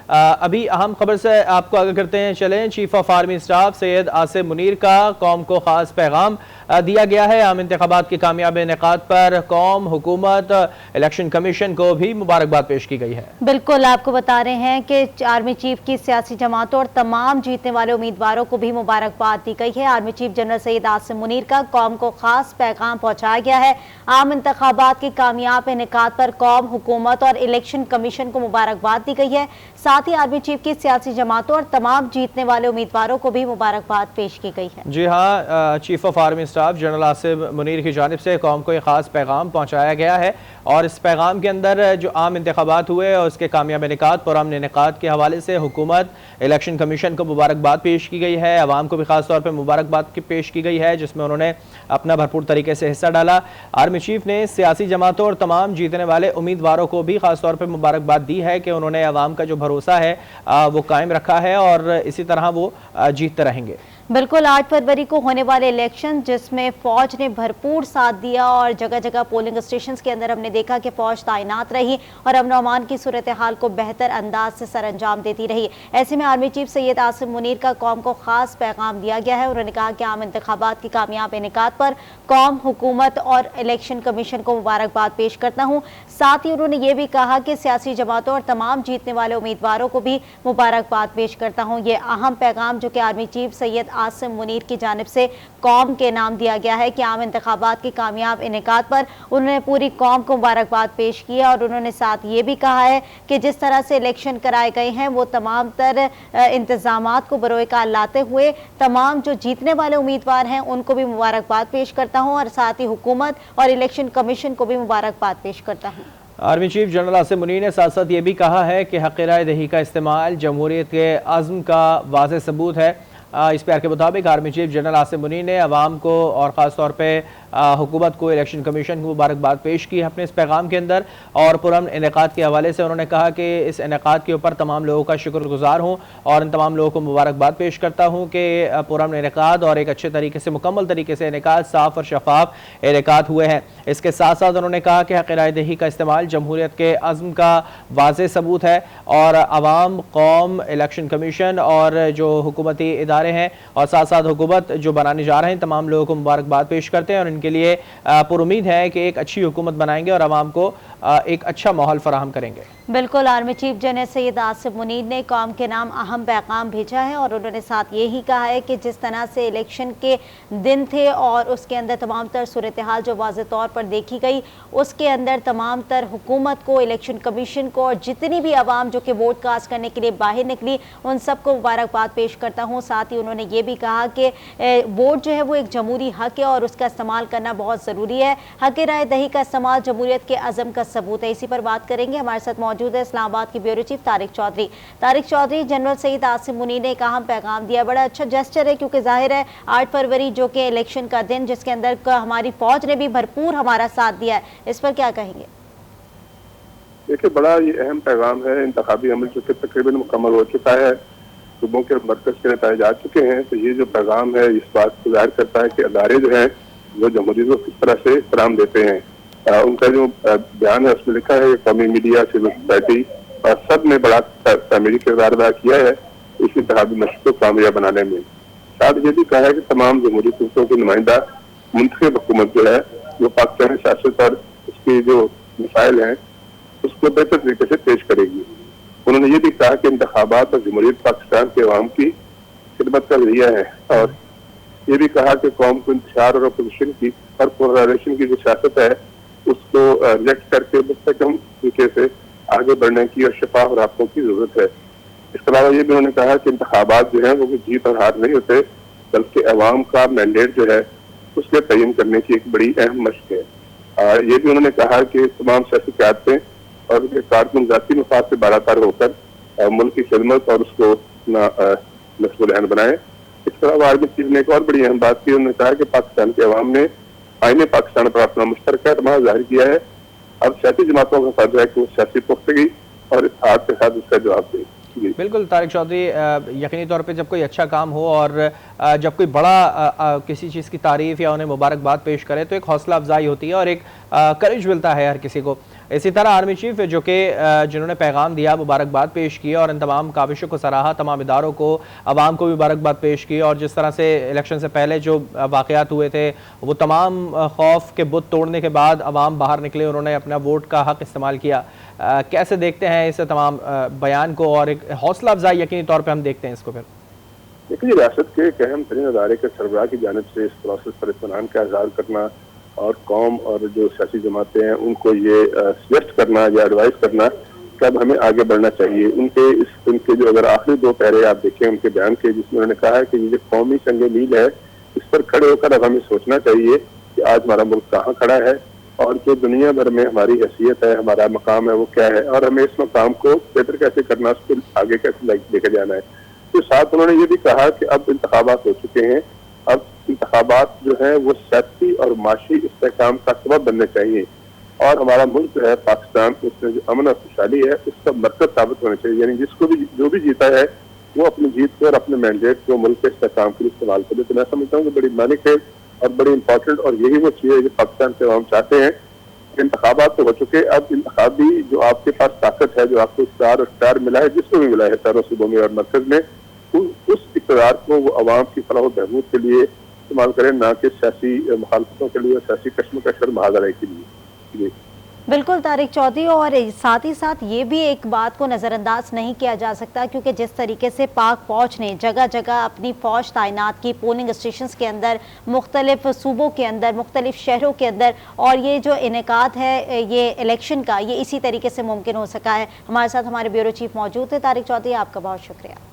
अभी अहम खबर से आपको आगे करते हैं चलें। Chief of army staff Syed Asim Munir का कौम को खास पैगाम दिया गया है। आम इंतखाबात के कामयाब इनेकाद पर कौम, हुकूमत, इलेक्शन कमीशन को भी मुबारकबाद पेश की गई है। बिल्कुल, आपको बता रहे हैं कि आर्मी चीफ की सियासी जमातों और तमाम जीतने वाले उम्मीदवारों को भी मुबारकबाद दी गई है। Army chief general Syed Asim Munir का कौम को खास पैगाम पहुंचाया गया है। आम इंतखाबात के कामयाब इनेकाद पर कौम, हुकूमत और इलेक्शन कमीशन को मुबारकबाद दी गई है। साथ ही आर्मी चीफ की सियासी जमातों और तमाम जीतने वाले उम्मीदवारों को भी मुबारकबाद पेश की गई है। जी हाँ, chief of army staff general Asim Munir की जानिब से कौम को एक खास पैगाम पहुँचाया गया है और इस पैगाम के अंदर जो आम इंतखाबात हुए और उसके कामयाब इनेकाद, पुरअमन इनेकाद के हवाले से हुकूमत, इलेक्शन कमीशन को मुबारकबाद पेश की गई है। अवाम को भी खास तौर पर मुबारकबाद पेश की गई है जिसमें उन्होंने अपना भरपूर तरीके से हिस्सा डाला। आर्मी चीफ ने सियासी जमातों और तमाम जीतने वाले उम्मीदवारों को भी खास तौर पर मुबारकबाद दी है कि उन्होंने अवाम का जो भरोसा है वो कायम रखा है और इसी तरह वो जीतते रहेंगे। बिल्कुल, 8 फरवरी को होने वाले इलेक्शन जिसमें फौज ने भरपूर साथ दिया और जगह जगह पोलिंग स्टेशन के अंदर हमने देखा कि फौज तैनात रही और अमन अमान की सूरत हाल को बेहतर अंदाज से सर अंजाम देती रही। ऐसे में आर्मी चीफ सैयद आसिम मुनीर का कौम को खास पैगाम दिया गया है। उन्होंने कहा कि आम इंतखाबात की कामयाब इनेकाद पर कौम, हुकूमत और इलेक्शन कमीशन को मुबारकबाद पेश करता हूँ। साथ ही उन्होंने ये भी कहा कि सियासी जमातों और तमाम जीतने वाले उम्मीदवारों को भी मुबारकबाद पेश करता हूँ। ये अहम पैगाम जो कि आर्मी चीफ सैयद आसिम मुनीर की जानिब से कौम के नाम दिया गया है कि आम इंतखाबात की कामयाब इनेकाद पर उन्होंने पूरी कौम को मुबारकबाद पेश किया और उन्होंने साथ ये भी कहा है कि जिस तरह से इलेक्शन कराए गए हैं वो तमाम तर इंतजामात को बरोएकार लाते हुए तमाम जो जीतने वाले उम्मीदवार हैं उनको भी मुबारकबाद पेश करता हूँ और साथ ही हुकूमत और इलेक्शन कमीशन को भी मुबारकबाद पेश करता हूँ। Army chief general Asim Munir ने साथ साथ ये भी कहा है कि हक़ राय दही का इस्तेमाल जमहूरियत के अज़्म का वाज़ेह सबूत है। इस प्यार के मुताबिक army chief general Asim Munir ने अवाम को और ख़ास तौर पे हुकूमत को, इलेक्शन कमीशन को मुबारकबाद पेश की अपने इस पैगाम के अंदर और पुरअमन इनेकाद के हवाले से उन्होंने कहा कि इस इनेकाद के ऊपर तमाम लोगों का शुक्रगुजार हूँ और इन तमाम लोगों को मुबारकबाद पेश करता हूँ कि पुरअमन इनेकाद और एक अच्छे तरीके से, मुकम्मल तरीके से इनेकाद, साफ़ और शफाफ इनेकाद हुए हैं। इसके साथ साथ उन्होंने कहा कि हक़ राय दही का इस्तेमाल जमहूरियत के अज़्म का वाज़ेह सबूत है और अवाम, कौम, इलेक्शन कमीशन और जो हुकूमती इदारे हैं और साथ साथ हुकूमत जो बनाने जा रहे हैं तमाम लोगों को मुबारकबाद पेश करते हैं और इनके लिए पुरुमीद है कि एक अच्छी हुकूमत बनाएंगे और अवाम को एक अच्छा माहौल फराहम करेंगे। बिल्कुल, army chief general Syed Asim Munir ने कौम के नाम अहम पैगाम भेजा है और उन्होंने साथ ये ही कहा है कि जिस तरह से इलेक्शन के दिन थे और उसके अंदर तमाम तर सूरत हाल जो वाज़ेह तौर पर देखी गई, उसके अंदर तमाम तर हुकूमत को, इलेक्शन कमीशन को और जितनी भी आवाम जो कि वोट कास्ट करने के लिए बाहर निकली उन सबको मुबारकबाद पेश करता हूँ। साथ ही उन्होंने ये भी कहा कि वोट जो है वो एक जमहूरी हक है और उसका इस्तेमाल करना बहुत ज़रूरी है। हक़ राय दही का इस्तेमाल जमहूरियत के अज़म का सबूत है। इसी पर बात करेंगे, हमारे साथ मौजूद है इस्लामाबाद की bureau chief Tariq Chaudhry. Tariq Chaudhry, general Syed Asim Munir ने एक अहम पैगाम दिया, बड़ा अच्छा जेस्चर है क्योंकि जाहिर है 8 फरवरी जो कि इलेक्शन का दिन जिसके अंदर हमारी फौज ने भी भरपूर हमारा साथ दिया है, इस पर क्या कहेंगे? देखिए, बड़ा ये अहम पैगाम है। इंतखाबी अमल जो कि तकरीबन मुकम्मल हो चुका है, सूबों के मरकज के नताइज आ चुके हैं, तो ये जो पैगाम है इस बात को जाहिर करता है कि अदारे जो है वो जमहूरियत को किस तरह से फराहम देते हैं। उनका जो बयान है उसमें लिखा है कि कौमी मीडिया, सिविल सोसाइटी और सब ने बड़ा तामीरी किरदार अदा किया है इस इंतखाबी मशक़ को कामयाब बनाने में। साथ ये भी कहा है कि तमाम जमहूरी कुतों की नुमाइंदा मुंतखब हुकूमत जो है वो पाकिस्तानी सियासत और उसकी जो मसाइल हैं उसको बेहतर तरीके से पेश करेगी। उन्होंने ये भी कहा कि इंतखाबात और जमहूरियत पाकिस्तान के अवाम की खिदमत का जरिया है और ये भी कहा कि कौम को इंतशार और अपोजिशन की और पोलराइजेशन की जो सियासत है उसको रिजेक्ट करके मुस्तकम तरीके से आगे बढ़ने की और शफाफ रास्तों की जरूरत है। इसके अलावा ये भी उन्होंने कहा कि इंतखाबात जो है वो जीत और हार नहीं होते बल्कि अवाम का मैंडेट जो है उसके तयन करने की एक बड़ी अहम मशक़ है। ये भी उन्होंने कहा कि तमाम सियासी क़यादतें और उनके कारकुन ज़ाती मफाद से बारातर होकर मुल्क की खिदमत और उसको मसऊल अहम बनाए। इसके अलावा आर्मी चीफ ने एक और बड़ी अहम बात की, उन्होंने कहा कि पाकिस्तान के अवाम ने आईने पाकिस्तान पर अपना मुश्तरका एतमाद जाहिर किया है। अब सियासी जमातों का फर्ज है कि वो सियासी पुख्तगी और इत्तेहाद के साथ उसका जवाब दें। बिल्कुल तारिक चौधरी, यकीनी तौर पे जब कोई अच्छा काम हो और जब कोई बड़ा किसी चीज़ की तारीफ़ या उन्हें मुबारकबाद पेश करे तो एक हौसला अफजाई होती है और एक करेज मिलता है हर किसी को। इसी तरह आर्मी चीफ जो कि जिन्होंने पैगाम दिया, मुबारकबाद पेश की और इन तमाम काविशों को सराहा, तमाम इदारों को, आवाम को भी मुबारकबाद पेश की और जिस तरह से इलेक्शन से पहले जो वाक़यात हुए थे वो तमाम खौफ के बुत तोड़ने के बाद आवाम बाहर निकले, उन्होंने अपना वोट का हक इस्तेमाल किया। कैसे देखते हैं इस तमाम बयान को और एक हौसला अफजाई यकीनी तौर पर हम देखते हैं इसको? फिर देखिए, रियासत के एक अहम तरीन अदारे के सरबराह की जानिब से इस प्रोसेस पर इत्मीनान का इजहार करना और कौम और जो सियासी जमातें हैं उनको ये सजेस्ट करना या एडवाइस करना कि अब हमें आगे बढ़ना चाहिए। उनके जो अगर आखिरी 2 पैरे आप देखें उनके बयान के, जिसमें उन्होंने कहा है कि ये जो कौमी संग मील है इस पर खड़े होकर अब हमें सोचना चाहिए कि आज हमारा मुल्क कहाँ खड़ा है और जो दुनिया भर में हमारी हैसियत है, हमारा मकाम है, वो क्या है और हमें इस मकाम को बेहतर कैसे करना, उसको आगे कैसे लेकर जाना है। तो साथ उन्होंने ये भी कहा कि अब इंतखाबात हो चुके हैं, अब इंतखाबात जो है वो सियासी और माशी इस्तेहकाम का सबब बनने चाहिए और हमारा मुल्क जो है पाकिस्तान, उसमें जो अमन और खुशहाली है उसका मरकज साबित होना चाहिए। यानी जो भी जीता है वो अपनी जीत को और अपने मैंडेट को मुल्क के इस्तेहकाम के लिए इस्तेमाल करे। तो मैं समझता हूँ कि बड़ी मानिक और बड़ी इंपॉर्टेंट और यही वो चीज़ है जो पाकिस्तान से हम चाहते हैं। इंतखाबात तो हो चुके, अब इंतखाबी जो आपके पास ताकत है, जो आपको इख्तियार मिला है, जिसको भी मिला है चारों सूबों में और मरकज में, उस इख्तियार को वो अवाम की फलाह व बहबूद के लिए इस्तेमाल करें, ना कि सियासी मुखालफतों के लिए, सियासी कश्मकश और महाजराई के लिए। बिल्कुल तारिक चौधरी, और साथ ही साथ ये भी एक बात को नज़रअंदाज नहीं किया जा सकता क्योंकि जिस तरीके से पाक फौज ने जगह जगह अपनी फौज तैनात की, पोलिंग स्टेशंस के अंदर, मुख्तलिफ सूबों के अंदर, मुख्तलिफ शहरों के अंदर, और ये जो इनेकाद है ये इलेक्शन का, ये इसी तरीके से मुमकिन हो सका है। हमारे साथ हमारे ब्यूरो चीफ मौजूद थे तारिक चौधरी, आपका बहुत शुक्रिया।